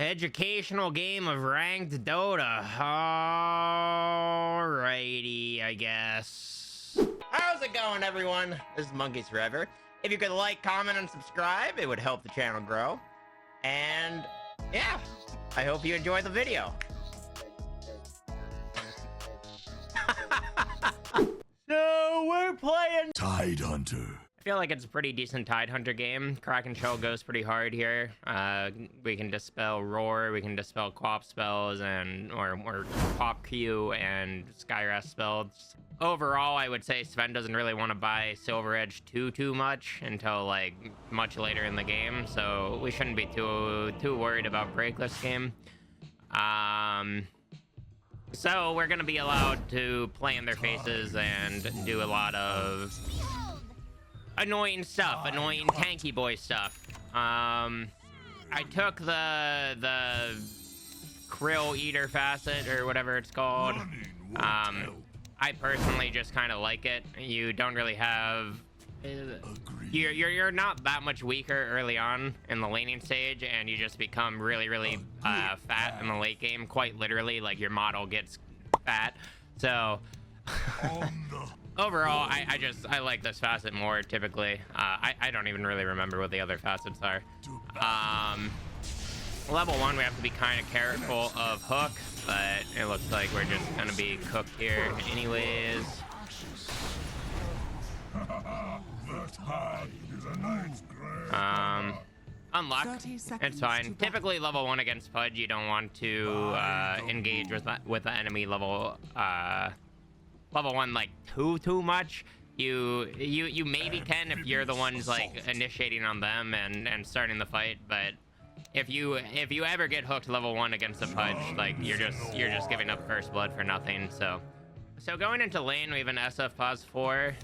Educational game of ranked Dota. Alrighty, I guess. How's it going, everyone? This is Monkeys Forever. If you could like, comment, and subscribe, it would help the channel grow. And yeah, I hope you enjoy the video. So we're playing Tidehunter. I feel like it's a pretty decent Tidehunter game. Kraken Shell goes pretty hard here. We can dispel Roar, we can dispel Quap spells, and or Quap Q and Skyrest spells. Overall, I would say Sven doesn't really want to buy Silver Edge too much until like much later in the game, so we shouldn't be too worried about break this game. So we're gonna be allowed to play in their faces and do a lot of annoying stuff, annoying tanky boy stuff. I took the Krill Eater facet or whatever it's called. I personally just kind of like it. You don't really have you're not that much weaker early on in the laning stage, and you just become really fat in the late game. Quite literally, like your model gets fat. So overall, I like this facet more typically. I don't even really remember what the other facets are. Level 1, we have to be kind of careful of Hook, but it looks like we're just gonna be cooked here anyways. Unlock. It's fine. Typically level 1 against Pudge, you don't want to engage with the enemy level 1 like too much. You maybe can if you're the ones like initiating on them and starting the fight, but if you ever get hooked level 1 against a Pudge, like you're just giving up first blood for nothing. So going into lane, we have an SF pause 4.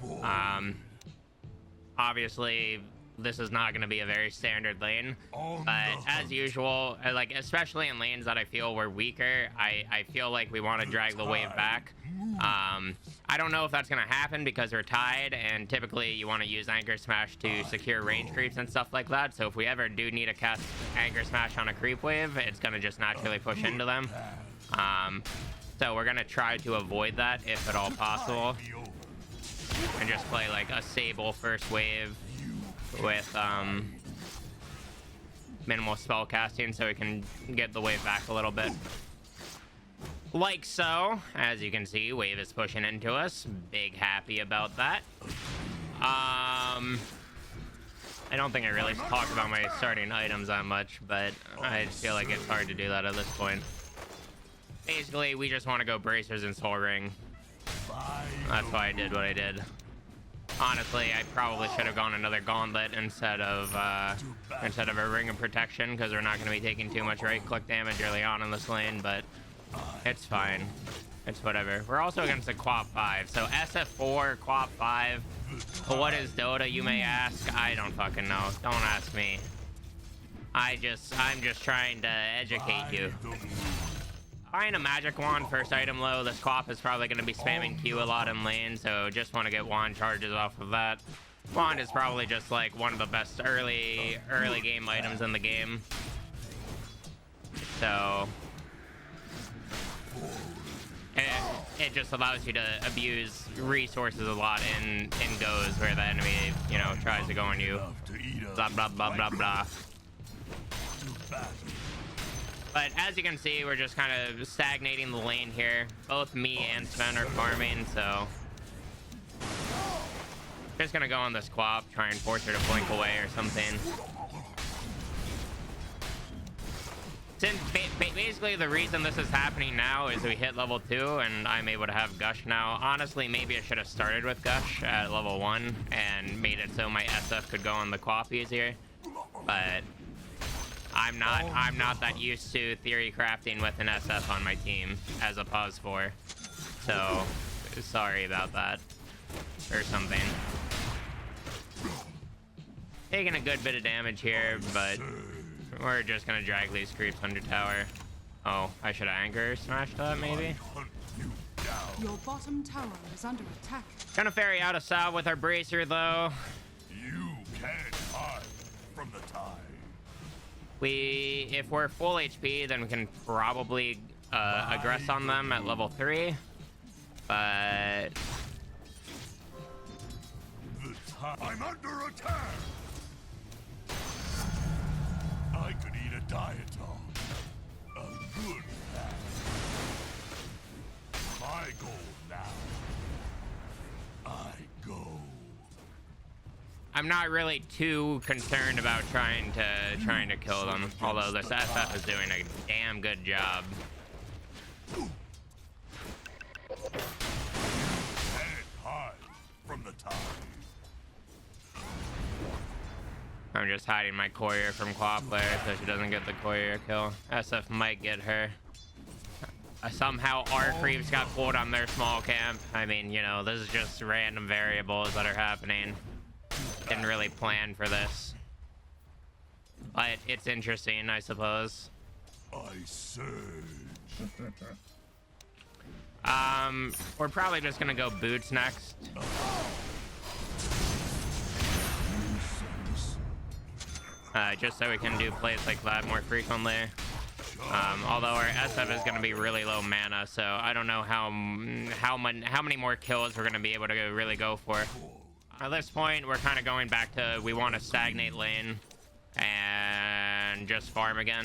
Obviously this is not going to be a very standard lane, but as usual, like especially in lanes that I feel we're weaker, I feel like we want to drag the wave back. I don't know if that's going to happen because we're tied, and typically you want to use Anchor Smash to secure range creeps and stuff like that. So if we ever do need to cast Anchor Smash on a creep wave, it's going to just naturally push into them. So we're going to try to avoid that if at all possible, and just play like a Sable first wave with minimal spell casting so we can get the wave back a little bit. Like so. As you can see, wave is pushing into us. Big happy about that. I don't think I really talked about my starting items that much, but I feel like it's hard to do that at this point. Basically, we just want to go Bracers and Soul Ring. That's why I did what I did. Honestly, I probably should have gone another Gauntlet instead of a Ring of Protection, because we're not going to be taking too much right-click damage early on in this lane, but it's fine. It's whatever. We're also against a Quap 5, so SF4, Quap 5. What is Dota, you may ask? I don't fucking know. Don't ask me. I'm just trying to educate you. Buying a magic wand first item low. This Quap is probably going to be spamming Q a lot in lane, so just want to get wand charges off of that. Wand is probably just like one of the best early game items in the game. So it just allows you to abuse resources a lot in goes where the enemy, you know, tries to go on you. Blah blah blah blah blah. But as you can see, we're just kind of stagnating the lane here. Both me and Sven are farming, so just gonna go on this Quap, try and force her to blink away or something. Since basically the reason this is happening now is we hit level 2 and I'm able to have Gush now. Honestly, maybe I should have started with Gush at level 1 and made it so my SF could go on the Quap easier, but I'm not that used to theory crafting with an SF on my team as a pause 4, so sorry about that or something. Taking a good bit of damage here, but we're just gonna drag these creeps under tower. Oh, I should have Anchor Smashed that maybe. Your bottom tower is under attack. Gonna ferry out a salve with our Bracer though. You can't hide from the tide. If we're full HP, then we can probably aggress on them at level 3. But I'm under attack. I could eat a diatom. A good fat. My goal now. I go. I'm not really too concerned about trying to kill them, although this FF is doing a damn good job. Head high from the top. I'm just hiding my courier from Quaffler so she doesn't get the courier kill. SF might get her. Somehow our creeps got pulled on their small camp. I mean, you know, this is just random variables that are happening. Didn't really plan for this. But it's interesting, I suppose. I surge. We're probably just gonna go boots next. Just so we can do plays like that more frequently. Although our SF is going to be really low mana, so I don't know how many more kills we're going to be able to really go for. At this point, we're kind of going back to we want to stagnate lane and just farm again.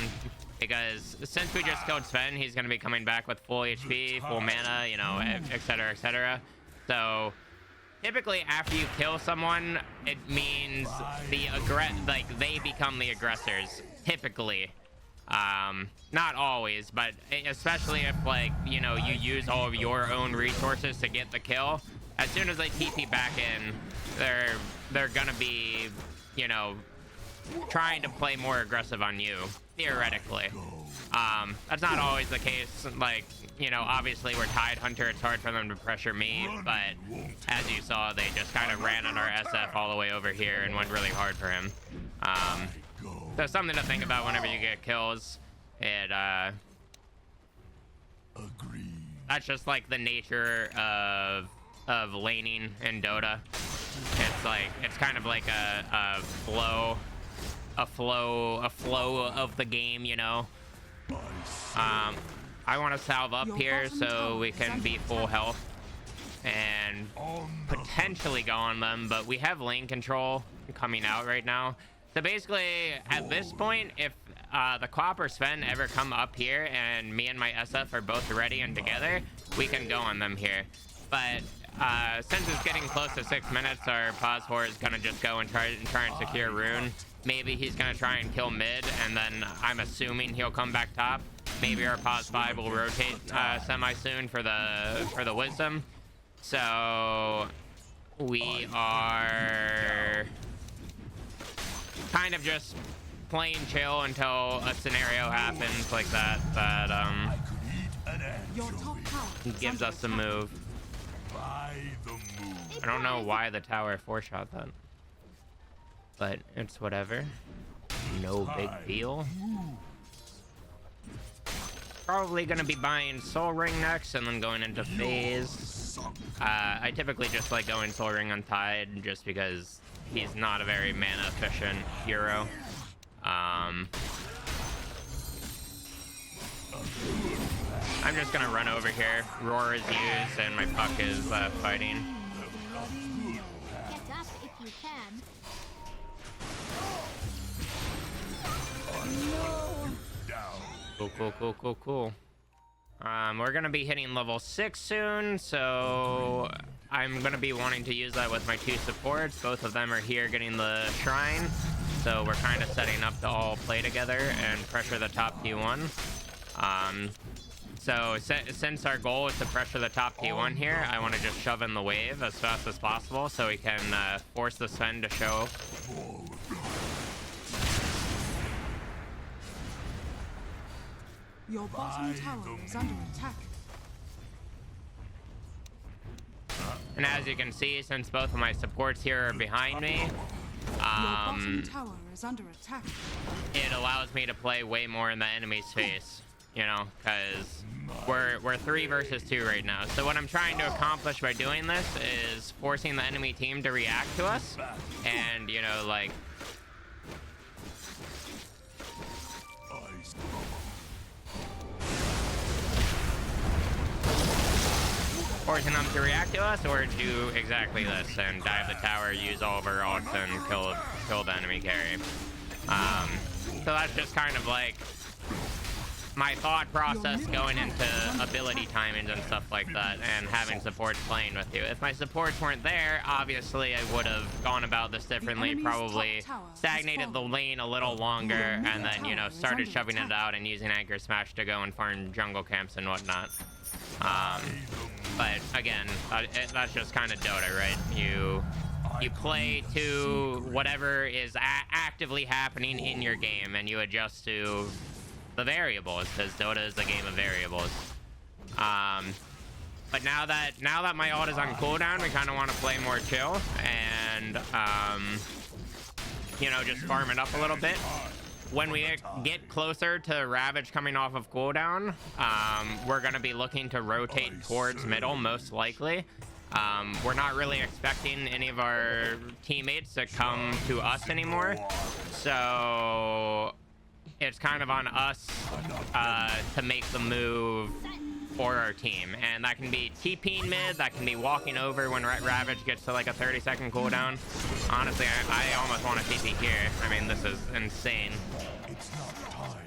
Because since we just killed Sven, he's going to be coming back with full HP, full mana, you know, etc, etc. So typically, after you kill someone, it means they become the aggressors. Typically, not always, but especially if, like, you know, you use all of your own resources to get the kill. As soon as they TP back in, they're gonna be, you know, trying to play more aggressive on you, theoretically. That's not always the case. Like, you know, obviously we're Tidehunter, it's hard for them to pressure me, but as you saw, they just kind of ran on our SF all the way over here and went really hard for him. So something to think about whenever you get kills. That's just like the nature of laning in Dota. It's kind of like a flow of the game, you know. I want to salve up here so we can be full health and potentially go on them, but we have lane control coming out right now. So basically, at this point, if the Quap or Sven ever come up here and me and my SF are both ready and together, we can go on them here. But since it's getting close to 6 minutes, our Pos4 is going to just go and try and secure Rune. Maybe he's going to try and kill mid, and then I'm assuming he'll come back top. Maybe our Pos5 will rotate semi-soon for the Wisdom. So we are kind of just playing chill until a scenario happens like that gives us the move. I don't know why the tower 4-shot that, but it's whatever. No big deal. Probably gonna be buying Soul Ring next and then going into phase. I typically just like going Soul Ring on Tide just because he's not a very mana efficient hero. I'm just gonna run over here. Roar is used and my puck is fighting. Get up if you can. Cool. We're gonna be hitting level 6 soon, so I'm gonna be wanting to use that with my 2 supports. Both of them are here getting the shrine, so we're kind of setting up to all play together and pressure the top T1. So since our goal is to pressure the top T1 here, I want to just shove in the wave as fast as possible so we can force the Sven to show. Your bottom tower is under attack. And as you can see, since both of my supports here are behind me, Your bottom tower is under attack. it allows me to play way more in the enemy's face, you know, because we're 3 versus 2 right now. So what I'm trying to accomplish by doing this is forcing the enemy team to react to us and, you know, like, forcing them to react to us, or do exactly this and dive the tower, use all of our ults, and kill the enemy carry. So that's just kind of like my thought process going into ability timings and stuff like that, and having supports playing with you. If my supports weren't there, obviously I would have gone about this differently, probably stagnated the lane a little longer, and then, you know, started shoving it out and using Anchor Smash to go and farm jungle camps and whatnot. But again, that's just kind of Dota, right? You play to whatever is actively happening in your game, and you adjust to the variables, because Dota is a game of variables. But now that my ult is on cooldown, we kind of want to play more chill and you know, just farm it up a little bit. When we get closer to Ravage coming off of cooldown, we're going to be looking to rotate towards middle, most likely. We're not really expecting any of our teammates to come to us anymore, so it's kind of on us to make the move for our team. And that can be TPing mid, that can be walking over when Ravage gets to like a 30-second cooldown. Honestly, I almost want to TP here. I mean, this is insane. It's not time.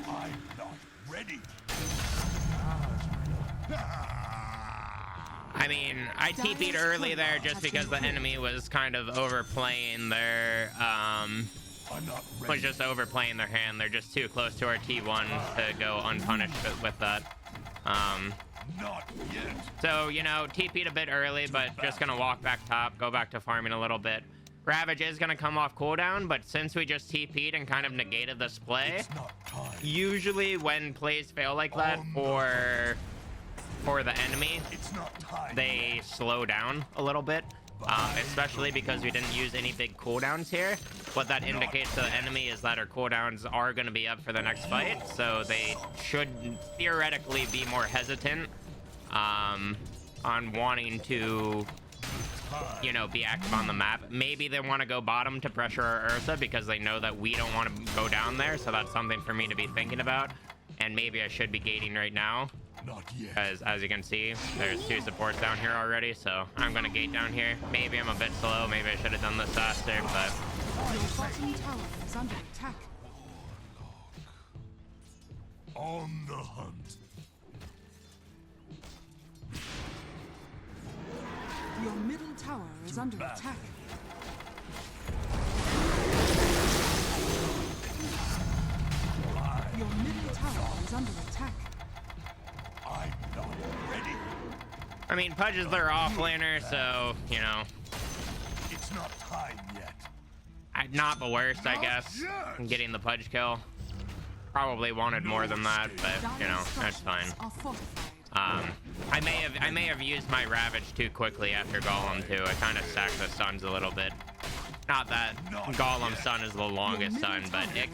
I'm not ready. I mean, I TP'd early there just because the enemy was kind of overplaying their, was just overplaying their hand. They're just too close to our T1 to go unpunished with that. Not yet. So, you know, TP'd a bit early, but just gonna walk back top, go back to farming a little bit. Ravage is gonna come off cooldown, but since we just TP'd and kind of negated this play, usually when plays fail like that for the enemy, they slow down a little bit, especially because we didn't use any big cooldowns here. What that indicates to the enemy is that our cooldowns are going to be up for the next fight, so they should theoretically be more hesitant on wanting to, you know, be active on the map. Maybe they want to go bottom to pressure our Ursa because they know that we don't want to go down there, so that's something for me to be thinking about. And maybe I should be gating right now, because as you can see, there's 2 supports down here already, so I'm gonna gate down here. Maybe I'm a bit slow, maybe I should have done this faster, but Your bottom tower is under attack. On the hunt. Your middle tower is under attack. Your middle tower is under attack. I'm not ready. I mean, Pudge is their offlaner, so, you know, It's not time yet. not the worst, I guess, getting the Pudge kill. Probably wanted more than that, but, you know, that's fine. Are fortified. I may have used my Ravage too quickly after Golem too. I kind of stacked the stuns a little bit. Not that Golem stun is the longest stun, but it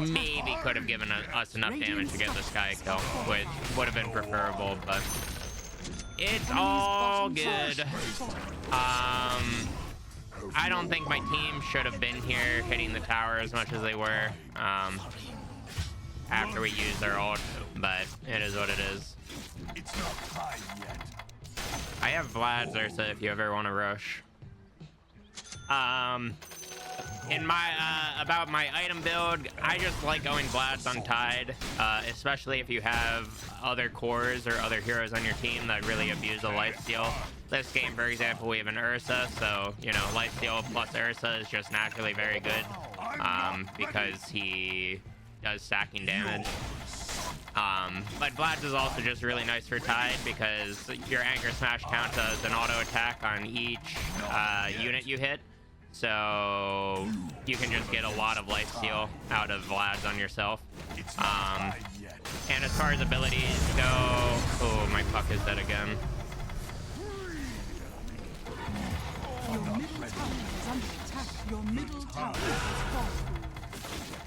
maybe could have given us enough damage to get this guy kill, which would have been preferable, but it's all good. I don't think my team should have been here hitting the tower as much as they were after we used our ult, but it is what it is. It's not time yet. I have Vlad's Ursa if you ever want to rush. In my about my item build, I just like going Vlad's on Tide, especially if you have other cores or other heroes on your team that really abuse the lifesteal. This game, for example, we have an Ursa, so, you know, lifesteal plus Ursa is just naturally very good, because he does stacking damage. But Vlad's is also just really nice for Tide because your Anchor Smash counts as an auto attack on each unit you hit. So you can just get a lot of lifesteal out of Vlad's on yourself. And as far as abilities go, oh, my puck is dead again. Your middle tower is under attack. Your middle tower is falling.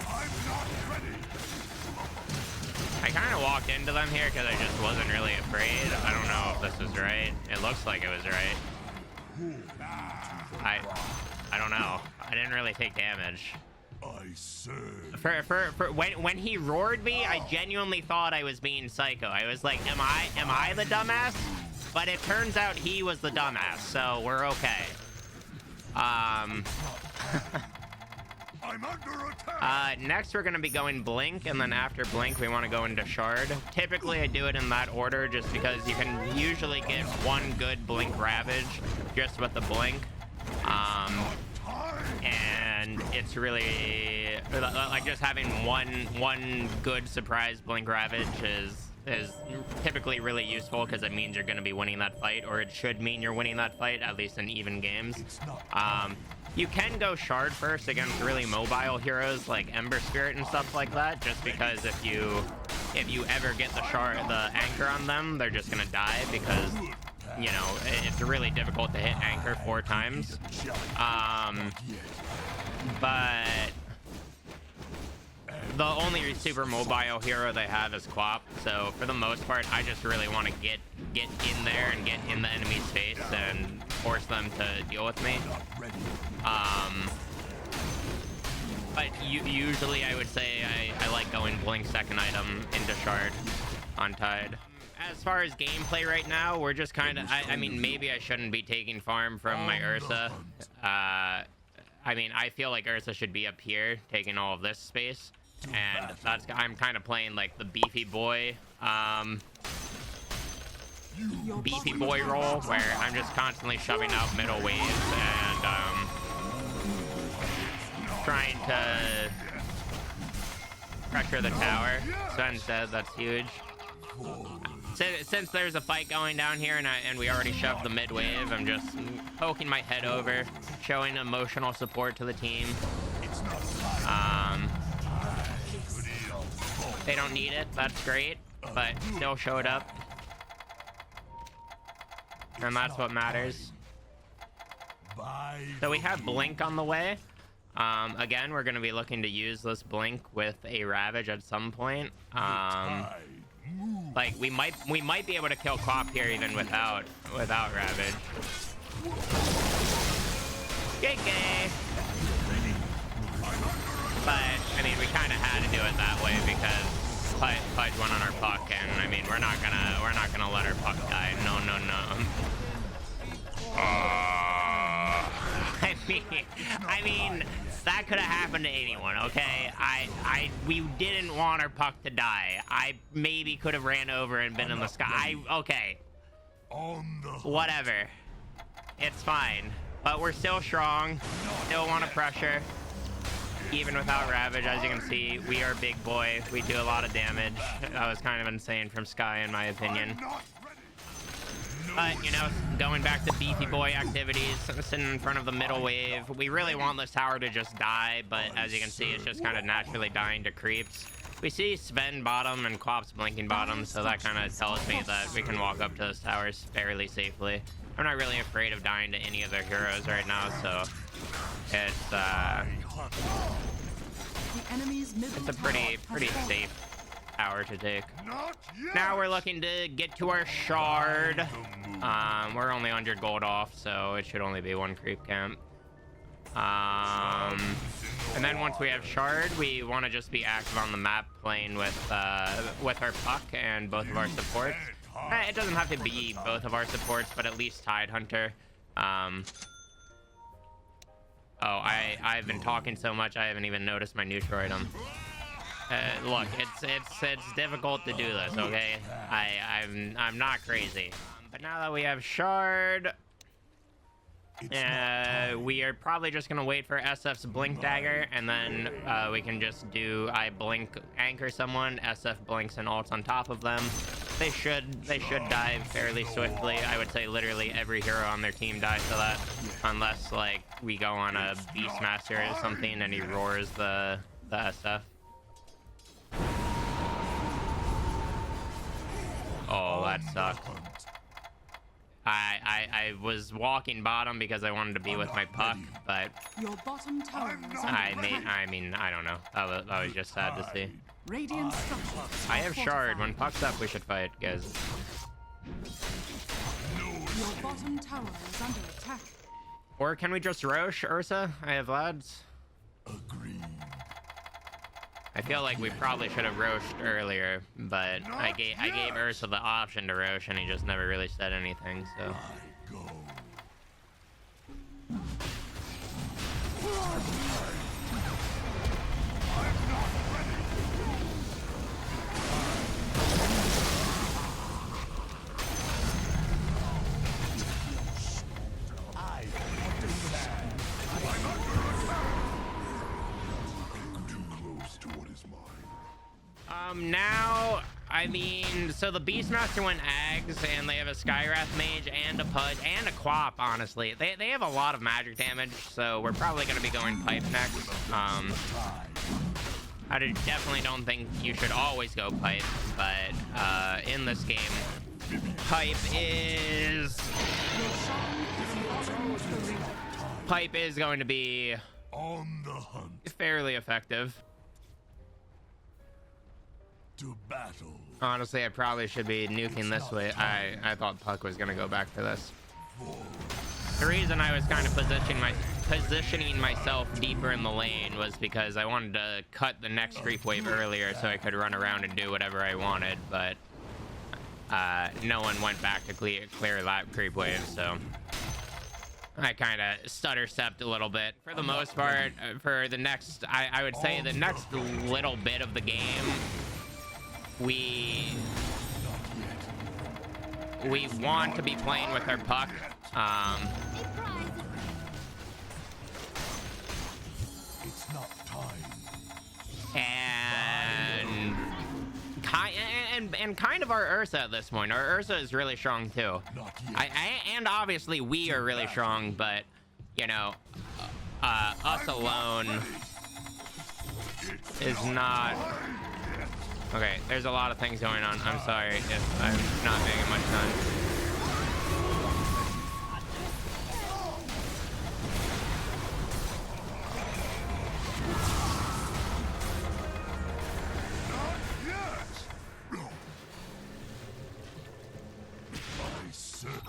I'm not ready. I kind of walked into them here because I just wasn't really afraid. I don't know if this was right. It looks like it was right. I don't know. I didn't really take damage. I serve. For when he roared me, I genuinely thought I was being psycho. I was like, am I the dumbass? But it turns out he was the dumbass, so we're okay. I'm under attack. Next we're gonna be going Blink, and then after Blink we want to go into Shard. Typically I do it in that order just because you can usually get one good Blink Ravage just with the Blink. And it's really like just having one good surprise Blink Ravage is typically really useful because it means you're going to be winning that fight, or it should mean you're winning that fight, at least in even games. You can go Shard first against really mobile heroes like Ember Spirit and stuff like that, just because if you ever get the anchor on them, they're just going to die because, you know, it's really difficult to hit anchor 4 times. But the only super mobile hero they have is Quap, so for the most part, I just really want to get in there and get in the enemy's face and force them to deal with me. But usually I would say I like going Blink second item into Shard on Tide. As far as gameplay right now, we're just kind of, I mean, maybe I shouldn't be taking farm from my Ursa. I mean, I feel like Ursa should be up here, taking all of this space. And I'm kind of playing like the beefy boy role, where I'm just constantly shoving out middle waves and trying to pressure the tower. Sven says that's huge. Since there's a fight going down here and we already shoved the mid wave, I'm just poking my head over, showing emotional support to the team. They don't need it, that's great, but still showed up. And that's what matters. So we have Blink on the way. Again, we're going to be looking to use this Blink with a Ravage at some point. Like we might be able to kill Quap here even without Ravage. Gay. But I mean, we kind of had to do it that way because Pudge went on our puck, and I mean, we're not gonna let our puck die. No. I mean, that could have happened to anyone, okay? We didn't want our puck to die. I maybe could have ran over and been in the sky. Okay. Whatever. It's fine. But we're still strong. Still want to pressure. Even without Ravage, as you can see, we are big boy. We do a lot of damage. That was kind of insane from Sky, in my opinion. But, you know, going back to beefy boy activities, sitting in front of the middle wave, we really want this tower to just die, but as you can see, it's just kind of naturally dying to creeps. We see Sven bottom and Quap's blinking bottom, so that kind of tells me that we can walk up to those towers fairly safely. I'm not really afraid of dying to any of their heroes right now, so it's a pretty safe tower to take. Now we're looking to get to our Shard. We're only 100 gold off, so it should only be 1 creep camp. And then once we have Shard, we want to just be active on the map playing with our puck and both of our supports. It doesn't have to be both of our supports, but at least Tidehunter. Oh, I've been talking so much I haven't even noticed my neutral item. Look, it's difficult to do this, okay? I'm not crazy. But now that we have Shard, we are probably just gonna wait for SF's Blink Dagger, and then we can just do I blink anchor someone, SF blinks and ults on top of them. They should die fairly swiftly. I would say literally every hero on their team dies to that, unless like we go on a Beastmaster or something and he roars the SF. Oh, that sucked. I was walking bottom because I wanted to be with my puck, but Your bottom tower is I mean, I don't know. That was just sad to see. Radiant structures. I have Shard. When puck's up, we should fight, guys. Your bottom tower is under attack. Or can we just Roche Ursa? I have lads. Agreed. feel like we probably should have roached earlier, but I gave Ursa the option to roach, and he just never really said anything, so. I go. Now, I mean, so the Beastmaster went Ags, and they have a Skywrath Mage, and a Pudge, and a Quap, honestly. They have a lot of magic damage, so we're probably going to be going Pipe next. I definitely don't think you should always go Pipe, but in this game, Pipe is going to be On the hunt fairly effective. to battle. Honestly, I probably should be nuking this way. I thought Puck was gonna go back for this. The reason I was kind of positioning myself deeper in the lane was because I wanted to cut the next creep wave earlier so I could run around and do whatever I wanted, but no one went back to clear that creep wave, so I kind of stutter stepped a little bit. For the most part, for the next, I would say the next little bit of the game, we want to be playing with our Puck. It's not time. And kind of our Ursa at this point. Our Ursa is really strong too. Not yet. And obviously we are really strong, but you know, us alone is not. Okay, there's a lot of things going on. I'm sorry if I'm not paying much time.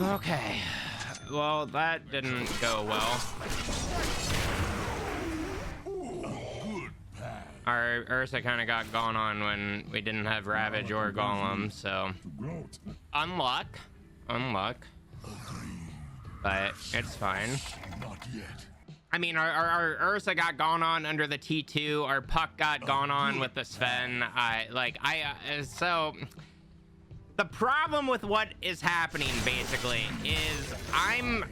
Okay, well, that didn't go well. Our Ursa kind of got gone on when we didn't have Ravage or Golem, so unluck, but it's fine. Not yet. I mean, our Ursa got gone on under the T2, our Puck got gone on with the Sven. So the problem with what is happening basically is I'm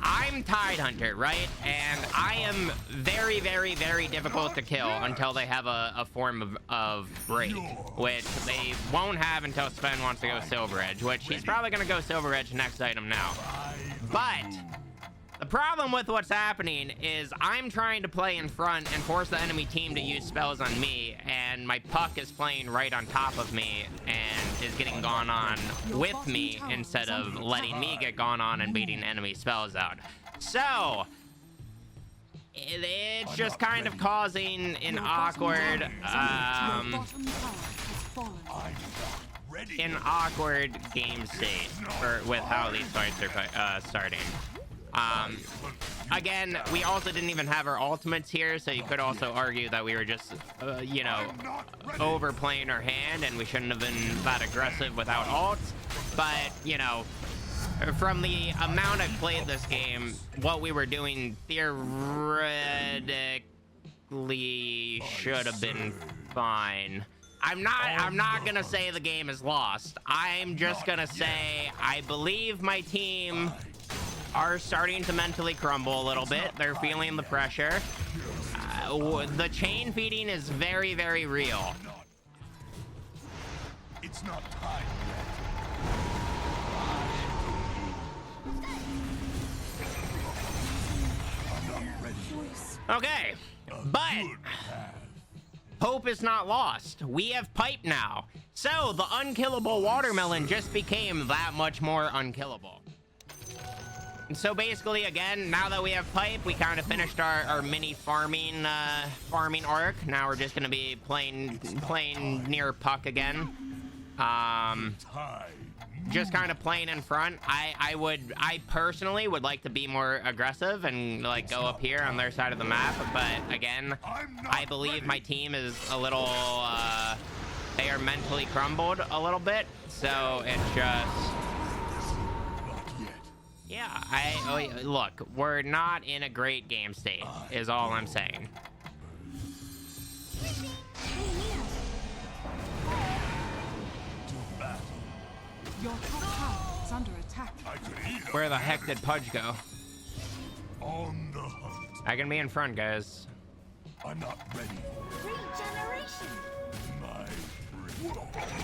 Tidehunter, right? And I am very, very, very difficult to kill until they have a form of break, which they won't have until Sven wants to go Silver Edge, which he's probably gonna go Silver Edge next item now. But the problem with what's happening is I'm trying to play in front and force the enemy team to use spells on me, and my Puck is playing right on top of me and is getting gone on with me instead of letting me get gone on and beating enemy spells out. So it's just kind of causing an awkward game state with how these fights are starting. Again, we also didn't even have our ultimates here, so you could also argue that we were just, you know, overplaying our hand and we shouldn't have been that aggressive without ults. But, you know, from the amount I've played this game, what we were doing theoretically should have been fine. I'm not gonna say the game is lost. I'm just gonna say I believe my team are starting to mentally crumble a little bit. They're feeling the pressure. The chain feeding is very, very real. It's not time yet. Okay, but hope is not lost. We have Pipe now. So the unkillable watermelon just became that much more unkillable. And so basically, again, now that we have Pipe, we kind of finished our mini farming arc. Now we're just gonna be playing near Puck again. just kind of playing in front. I personally would like to be more aggressive and like go up here on their side of the map, but again, I believe my team is a little they are mentally crumbled a little bit, so it's just yeah, look, we're not in a great game state is all I'm saying. Your top tower is under attack. Where the heck did Pudge go? On the hunt. I can be in front, guys. I'm not ready. Regeneration. My friend.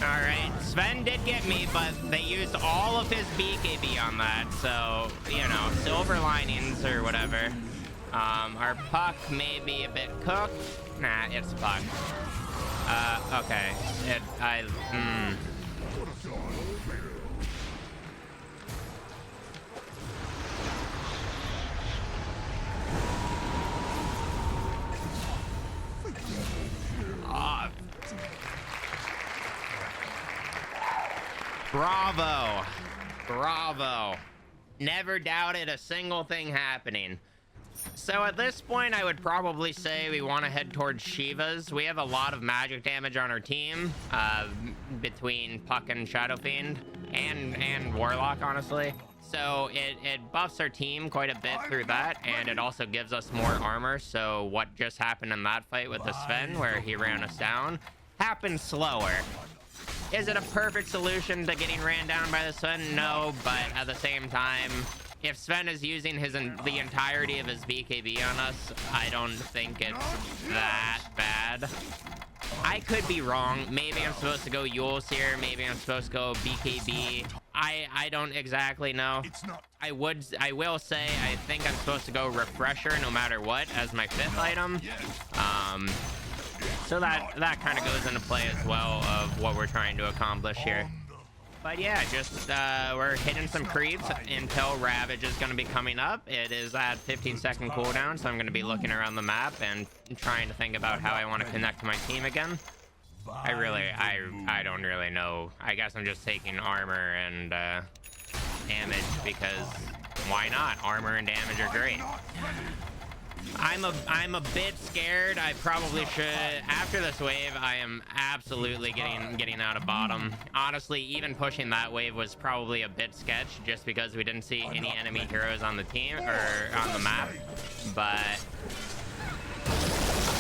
Alright, Sven did get me, but they used all of his BKB on that, so, you know, silver linings or whatever. Our puck may be a bit cooked. Nah, it's puck. Okay. Bravo. Bravo. Never doubted a single thing happening. So at this point, I would probably say we want to head towards Shiva's. We have a lot of magic damage on our team, between Puck and Shadow Fiend, and Warlock, honestly. So it buffs our team quite a bit through that, and it also gives us more armor. So what just happened in that fight with the Sven, where he ran us down, happened slower. Is it a perfect solution to getting ran down by the Sven? No, but at the same time, if Sven is using the entirety of his BKB on us, I don't think it's that bad. I could be wrong. Maybe I'm supposed to go Yules here. Maybe I'm supposed to go BKB. I don't exactly know. I will say I think I'm supposed to go Refresher no matter what as my 5th item. So that kind of goes into play as well of what we're trying to accomplish here. But yeah, just we're hitting some creeps until Ravage is going to be coming up. It is at 15-second cooldown, so I'm going to be looking around the map and trying to think about how I want to connect to my team again. I don't really know. I guess I'm just taking armor and damage because why not? Armor and damage are great. I'm a bit scared. I probably should. After this wave, I am absolutely getting out of bottom. Honestly, even pushing that wave was probably a bit sketch, just because we didn't see any enemy heroes on the team or on the map. But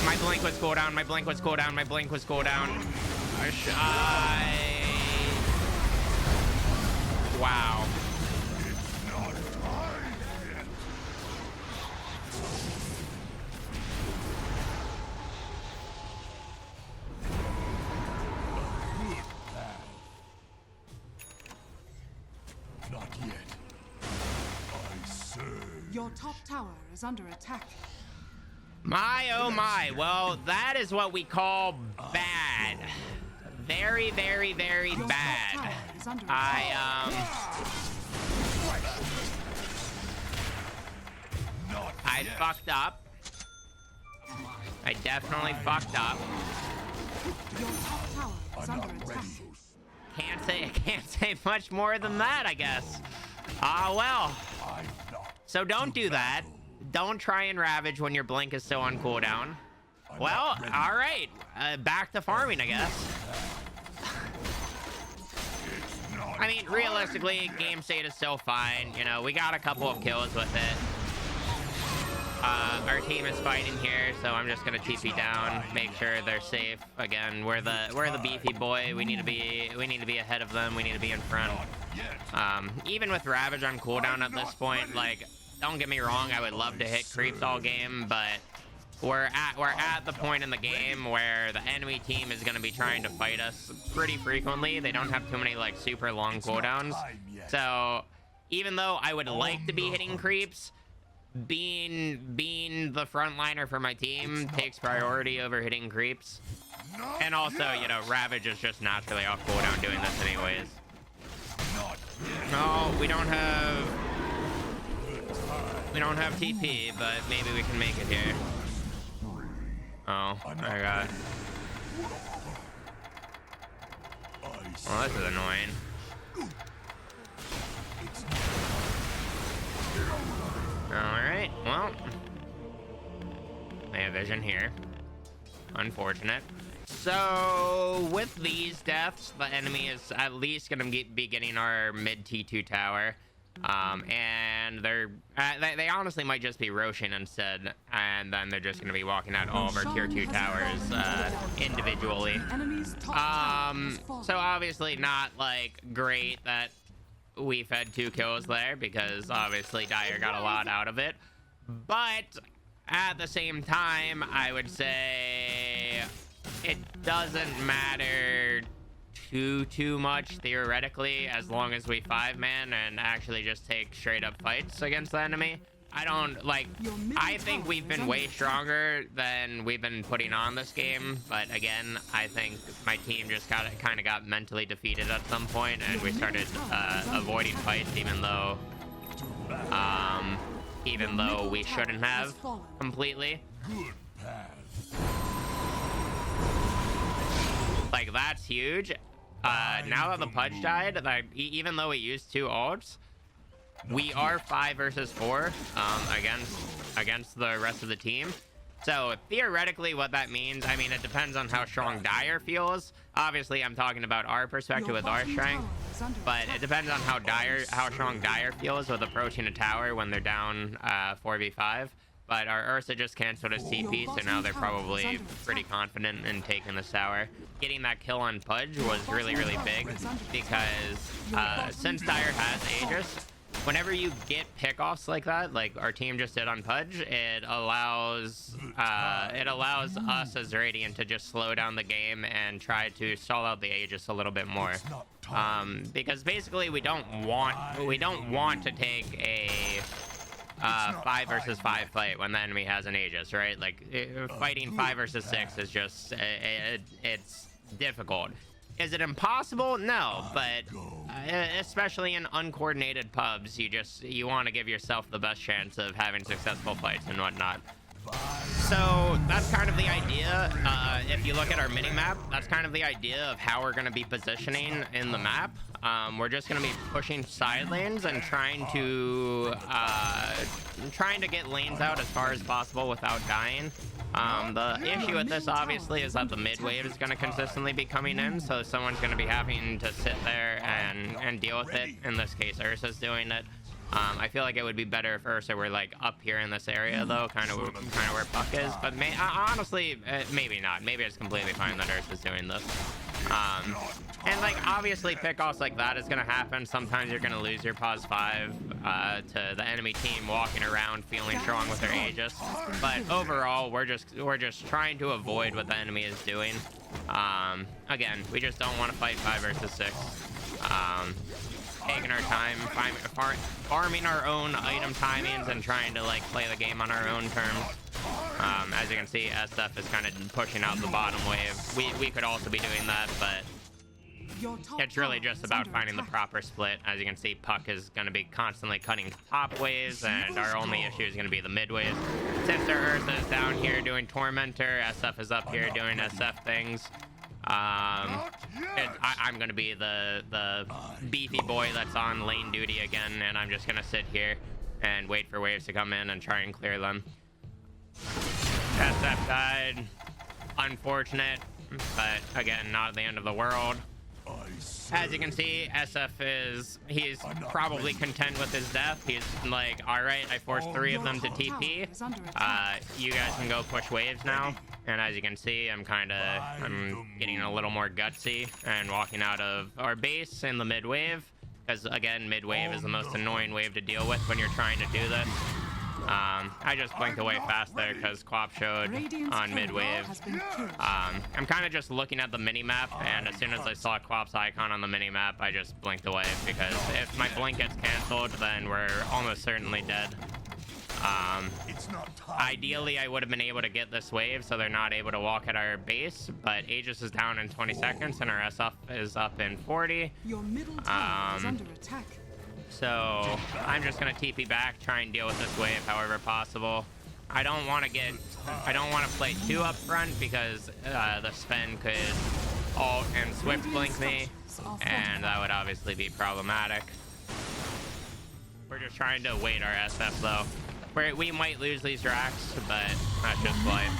my blink was cooldown. My blink was cooldown. My blink was cooldown. Wow. Not yet. I serve. Your top tower is under attack. My oh my. Well, that is what we call bad. Very, very, very Your bad. top tower is under attack. I fucked up. I definitely fucked up. Your top tower is under attack. Can't say much more than that, I guess. Well. So don't do that. Don't try and Ravage when your blink is still on cooldown. Well, all right. Back to farming, I guess. I mean, realistically, game state is still fine. You know, we got a couple of kills with it. Our team is fighting here, so I'm just gonna TP down, make sure they're safe. Again, we're the beefy boy. We need to be ahead of them. We need to be in front. Even with Ravage on cooldown at this point, like, don't get me wrong, I would love to hit creeps all game, but we're at the point in the game where the enemy team is gonna be trying to fight us pretty frequently. They don't have too many like super long cooldowns, so even though I would like to be hitting creeps, being the frontliner for my team takes priority over hitting creeps. And also, you know, Ravage is just naturally off cooldown doing this anyways. No, we don't have TP, but maybe we can make it here. Oh my god. Well, this is annoying. Alright, well. I have vision here. Unfortunate. So, with these deaths, the enemy is at least going to be getting our mid T2 tower. And they honestly might just be Roshan instead, and then they're just going to be walking out all of our tier 2 towers individually. So obviously not like great that we fed 2 kills there, because obviously Dire got a lot out of it. But at the same time, I would say it doesn't matter too much theoretically, as long as we 5-man and actually just take straight up fights against the enemy. I think we've been way stronger than we've been putting on this game, but again, I think my team just kind of got mentally defeated at some point, and we started avoiding fights, even though we shouldn't have completely. Like, that's huge. Now that the Pudge died, even though we used 2 ults, we are 5 versus 4 against the rest of the team. So theoretically, what that means, I mean, it depends on how strong Dire feels. Obviously, I'm talking about our perspective with our strength, but it depends on how strong Dire feels with approaching a tower when they're down 4v5. But our Ursa just canceled his TP, so now they're probably pretty confident in taking the tower. Getting that kill on Pudge was really, really big, because since Dire has Aegis, whenever you get pickoffs like that, like our team just did on Pudge, it allows us as Radiant to just slow down the game and try to stall out the Aegis a little bit more. Because basically we don't want to take a 5 versus 5 fight when the enemy has an Aegis, right? Like, fighting 5 versus 6 is just it's difficult. Is it impossible? No, but especially in uncoordinated pubs, you want to give yourself the best chance of having successful fights and whatnot. So that's kind of the idea. If you look at our mini-map, that's kind of the idea of how we're going to be positioning in the map. We're just going to be pushing side lanes and trying to get lanes out as far as possible without dying. The issue with this, obviously, is that the mid wave is going to consistently be coming in, so someone's going to be having to sit there and deal with it. In this case, Ursa's doing it. I feel like it would be better if Ursa were like up here in this area, though, kind of where Puck is. But honestly, maybe not. Maybe it's completely fine that Ursa's doing this. And like, obviously, pickoffs like that is gonna happen. Sometimes you're gonna lose your pause 5 to the enemy team walking around feeling strong with their Aegis. But overall, we're just trying to avoid what the enemy is doing. Again, we just don't want to fight 5 versus 6. Taking our time, farming our own item timings and trying to like play the game on our own terms. As you can see, SF is kind of pushing out the bottom wave. We could also be doing that, but it's really just about finding the proper split. As you can see, Puck is going to be constantly cutting top waves, and our only issue is going to be the mid waves. Since their Ursa is down here doing Tormentor, SF is up here doing SF things. I'm gonna be the beefy boy that's on lane duty again, and I'm just gonna sit here and wait for waves to come in and try and clear them. SF died. Unfortunate, but again, not the end of the world. As you can see, SF he's probably content with his death. He's like, all right, I forced 3 of them to TP. You guys can go push waves now. And as you can see, I'm getting a little more gutsy and walking out of our base in the mid wave. Because again, mid wave is the most annoying wave to deal with when you're trying to do this. I just blinked away fast there because Quap showed on mid wave. I'm kind of just looking at the mini map, and as soon as I saw Quap's icon on the mini map, I just blinked away, because if my blink gets canceled, then we're almost certainly dead. It's not time. Ideally, I would have been able to get this wave so they're not able to walk at our base, but Aegis is down in 20 seconds and our SF is up in 40. Your middle tower is under attack. So I'm just gonna TP back, try and deal with this wave however possible. I don't want to play too up front because the Sven could ult and swift blink me, and that would obviously be problematic. We're just trying to wait our SF though. We might lose these racks, but that's just life.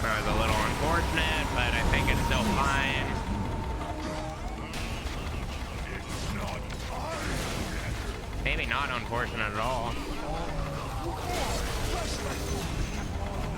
That was a little unfortunate, but I think it's still fine. Maybe not unfortunate at all.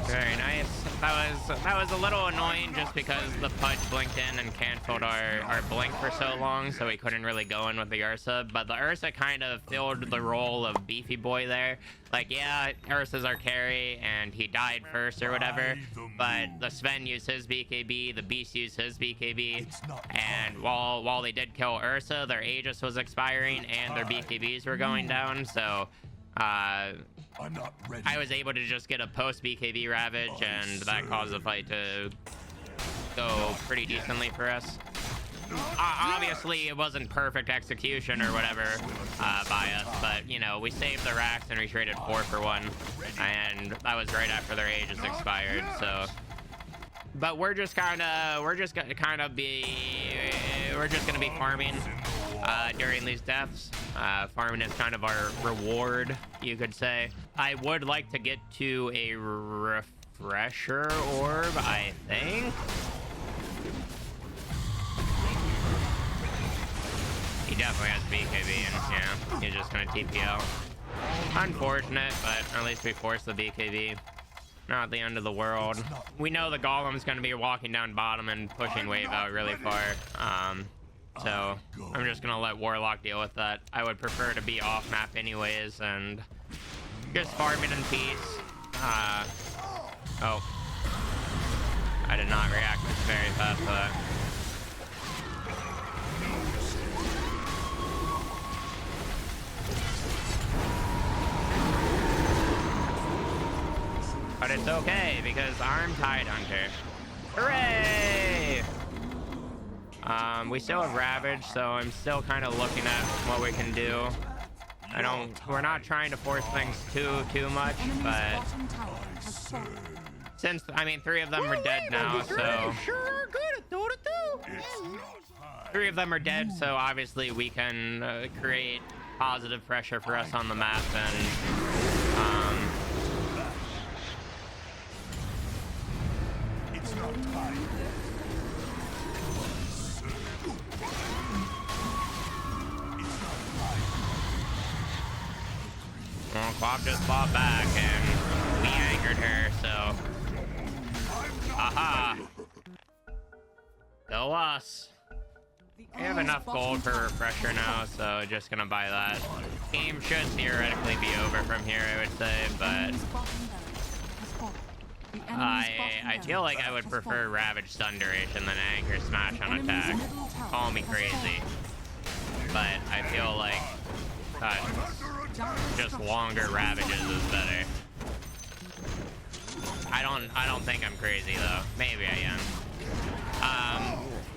Very nice. That was a little annoying just because the Pudge blinked in and canceled our blink for so long, so we couldn't really go in with the Ursa. But the Ursa kind of filled the role of beefy boy there. Like, yeah, Ursa's our carry, and he died first or whatever, but the Sven used his BKB, the Beast used his BKB, and while they did kill Ursa, their Aegis was expiring and their BKBs were going down, so I'm not ready. I was able to just get a post BKB Ravage, and that caused the fight to go pretty decently for us. Obviously, it wasn't perfect execution or whatever by us, but you know, we saved the racks and we traded 4 for 1, and that was right after their Aegis expired. So, but we're just gonna be farming during these deaths. Farming is kind of our reward, you could say. I would like to get to a refresher orb, I think. He definitely has BKB, and yeah, he's just gonna TP out. Unfortunate, but at least we forced the BKB. Not the end of the world. We know the Golem's gonna be walking down bottom and pushing wave out really far. So I'm just gonna let Warlock deal with that. I would prefer to be off map anyways and just farm it in peace. Oh. I did not react very fast to that. But it's okay because I'm Tidehunter. Hooray! We still have Ravage, so I'm still kind of looking at what we can do. We're not trying to force things too much, but since, I mean, 3 of them are dead now, so 3 of them are dead, so obviously we can create positive pressure for us on the map, and It's not time. well, Quap just fought back and we angered her, so aha, go us. We have enough gold for refresher now, so just gonna buy that. Game should theoretically be over from here, I would say, but I feel like I would prefer Ravage stun duration than Anchor Smash on attack. Call me crazy, but I feel like just longer Ravages is better. I don't think I'm crazy though. Maybe I am.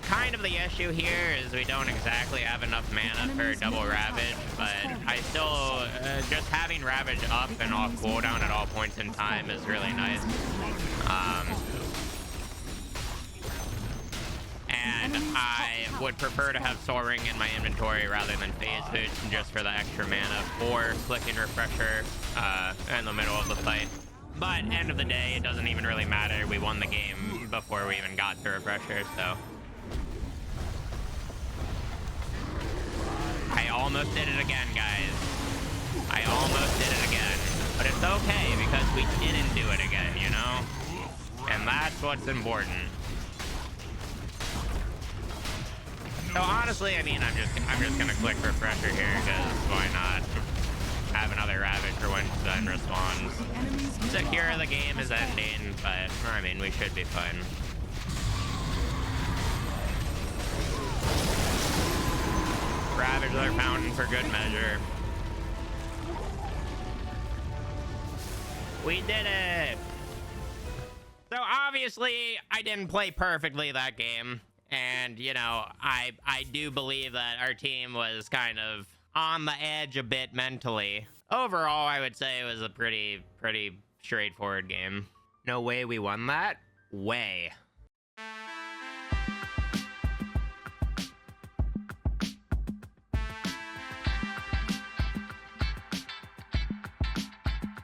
Kind of the issue here is we don't exactly have enough mana for double Ravage, but I still just having Ravage up and off cooldown at all points in time is really nice. And I would prefer to have Soul Ring in my inventory rather than Phase Boost just for the extra mana for clicking Refresher in the middle of the fight. But end of the day, it doesn't even really matter. We won the game before we even got to Refresher, so. I almost did it again, guys. I almost did it again. But it's okay because we didn't do it again, you know? And that's what's important. So honestly, I mean, I'm just gonna click Refresher here because why not? Have have another Ravage for when Zen responds. The enemy's middle Secure tower the game has is fallen. ending, but I mean, we should be fine. Ravage their fountain for good measure. We did it! So obviously, I didn't play perfectly that game. And, you know, I do believe that our team was kind of on the edge a bit mentally. Overall, I would say it was a pretty straightforward game. No way we won that? Way.